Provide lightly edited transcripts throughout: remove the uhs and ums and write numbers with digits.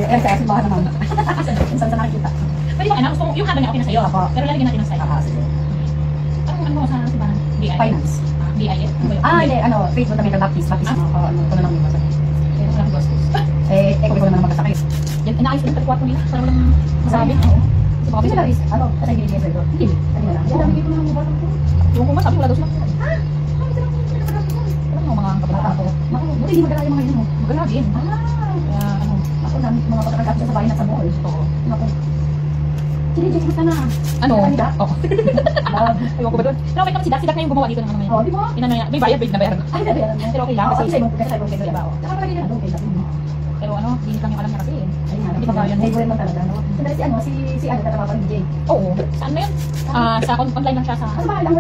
Kaya sa simbahan naman. Minsan sa nakikita. Pwede ba gusto mo, yung haba niya okay na sa'yo. Pero lalagyan natin ng style. Sige. Ano mo sa simbahan? Finance. BIF? Hindi, Faith Fundamental Baptist. Baptist, ano lang yung basta. Pero walang gostos. Ikaw naman magkasakay. Yan, inaayos ko yung kwarto nila. Para walang masabi. Kasi baka bisa rin, kasi hindi niya sa'yo. Hindi. Sabi na lang. Yan, nabigay ko na ng bata ko. Yung kung masabi, wala daw sila. Alam mo, mga Bata ko. Naku, buti hindi magala yung mga yun. magala din. Kaya, Ako dami mga pagkakasya sa bahay na sa mall. Oo. Naku. Sige, Jake, ka na. Oo. Ayoko ba doon? Pero okay kami si Dak na yung gumawa dito ng ano ngayon. Di ba? Inano niya, may bayad na bayaran. Ay, nabayaran niya. Pero okay lang kasi. Kasi sa ibang kayo ba? Saka pala ganyan. Okay lang. Pero dinit lang yung alam niya kasi. Hindi pa bayan. May man talaga, no? Si tatrabaho pa ni DJ. Oo. Saan na yun? Sa online lang siya sa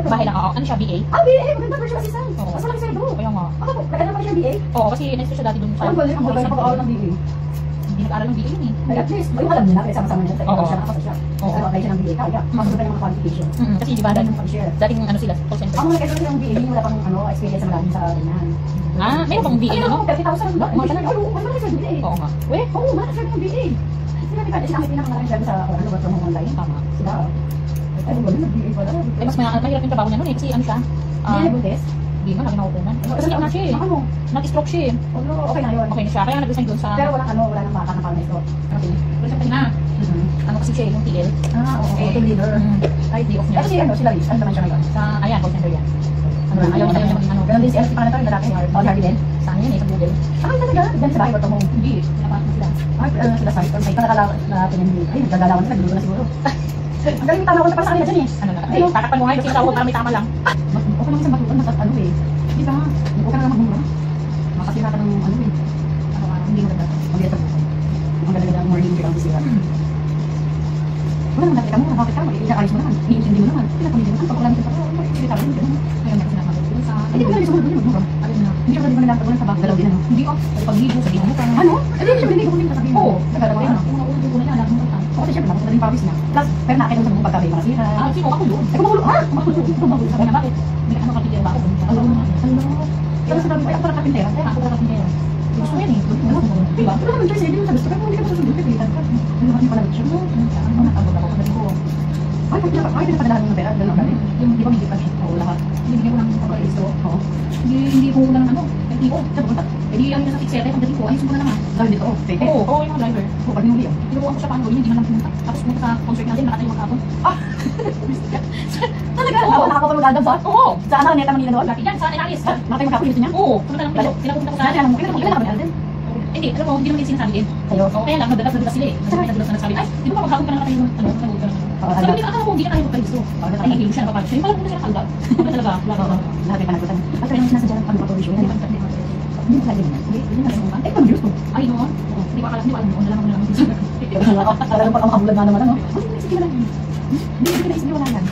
bahay lang. Oo. Ano siya, BA? BA! Maganda personal assistant. Oo. Mas malaki sa'yo doon. Kaya nga. Ako po, nag-ano pa siya BA? Oo, kasi next siya dati doon sa... Ang galing napag-aaral ng BA. Hindi nag-aaral ng BA yun eh. At least, yung alam nila, kaya sama-sama nila. Oo. Siya nakapasa siya. Pero apply siya ng BA. Kaya, makasulat ng mga qualifications. Kasi di ba dating ano sila, call center. Ako nag-aaral ng BA, wala pang experience sa malalim sa ganyan. Meron pang BA ano? 30,000 ba? Mas malaki sa BA. Oo nga. Oo, malaki sa BA. Sinabi ka, ang pinakamalaki siya sa work from home online. Tama. Sila, ay, wala na BA pala. Mas mahirap yung trabaho niya nun eh. Kasi ano siya? Hindi na buntis? Hindi man, lagi nakukunan. Kasi ano siya eh. Ano? Nag-stroke siya eh. Okay na yun. Okay na siya. Kaya nag-resign doon sa... Pero wala nang baka ng palma ito. Okay. Pero siya kanina. Ano kasi siya yung TL. Oo. Team leader. Ay, day off niya. Kasi sila Liz. Ano naman siya ngayon? Ayan, call center yan. Ayaw niya. Ganun din si Alice Pangalan lalaki. Harvey din. Saan yan eh, sa Google. Talaga? Diyan sa bahay ba ito mo? Hindi, pinapasok na sila. Sila sa site. Site na natin yung ay, nagagalawan sila. Dulugo na siguro. Ang galing tama ko na para sa kanila dyan eh. Ano na? Ay, tatakpan mo nga yung sinasawag para may tama lang. Okay naman sa batutan. Di ba? Okay na naman magmura. Makasira ka ng hindi maganda. Ang ganda ng morning break ang bisira. Wala naman nakita mo, bakit ka? Iinakalis mo naman. Iintindi mo naman. Pinapamilya mo naman. Pag wala naman sa irita mo naman. Kaya naman sinasawag ko sa... Hindi ko na sumunod doon yung magmura. Ayun na. Hindi ka pwede nagtagpuan sa bagdalaw din ano? Hindi ko. Pagligo, sabihin mo pa. Ano? Hindi siya hindi ko din sasabihin mo. Oo. Nagdalawa na. Kung naulog ko na yan, alam mo na. Kasi syempre, nakita din pawis niya. Plus, pero nakita sa mga pagkabay mga sira. Sino? Ako yun. Ay, kumukulo. Kumukulo. Sabi na bakit? May ano kapitira ba ako? Ano? Pero sabi ko, ay, ako pala kapintera. Ako na kapitira. Gusto ko yan eh. Diba? Pero naman, Joyce, hindi mo sa gusto. Pero hindi ka pa susunod. Pipilitan ka. Ano ba pala siya? Ano natagod ako? Sabi ko, Ay, pinapadalahan mo ng pera. Ganun ka rin. yung di ba hindi pa rin? Oo, lahat. Binibigyan ko ng pagkalisto. Oo. Hindi ko lang LTO. Sa pupunta. Hindi ang nasa fixer. Pagdating ko, ayos mo na naman. Dahil dito, pwede. Oo, yung mga driver. Oo, pag hinuli yun. Kinukuha ko siya paano hindi man lang pumunta. Tapos pumunta sa concert natin, nakatayo maghapon. Talaga? Nakakapalugad ba? Oo. Saan ang neta Manila doon? Laki dyan, saan inalis? Nakatayo magkapon dito niya? Oo. Pumunta lang dito. Pinapunta ko sa... Ilan na din? Hindi, alam mo, hindi naman din sinasabi din. Kayo? Kaya lang, nagdadas sila eh. Kasi may nagdadas na nagsabi, ay, di ba pa maghapon ka lang nakatayo ng nagdadas ka lang. Sabi nila, akala ko hindi ka tayo magkalisto. Ay, nahihilo siya, napapagod siya. Yung pala pumunta siya nakalda. Wala talaga. Lahat ay panagutan. At kaya naman sinasadya ng pag-patuloy show. Hindi mo kaya din. Hindi na rin. Ay, pag-views ko. Ay, noon. Hindi ko alam noon. Nalaman ko na lang. Talagang pag ang kabulad na naman, ano? Sige na lang. Hindi, sige na, wala yan.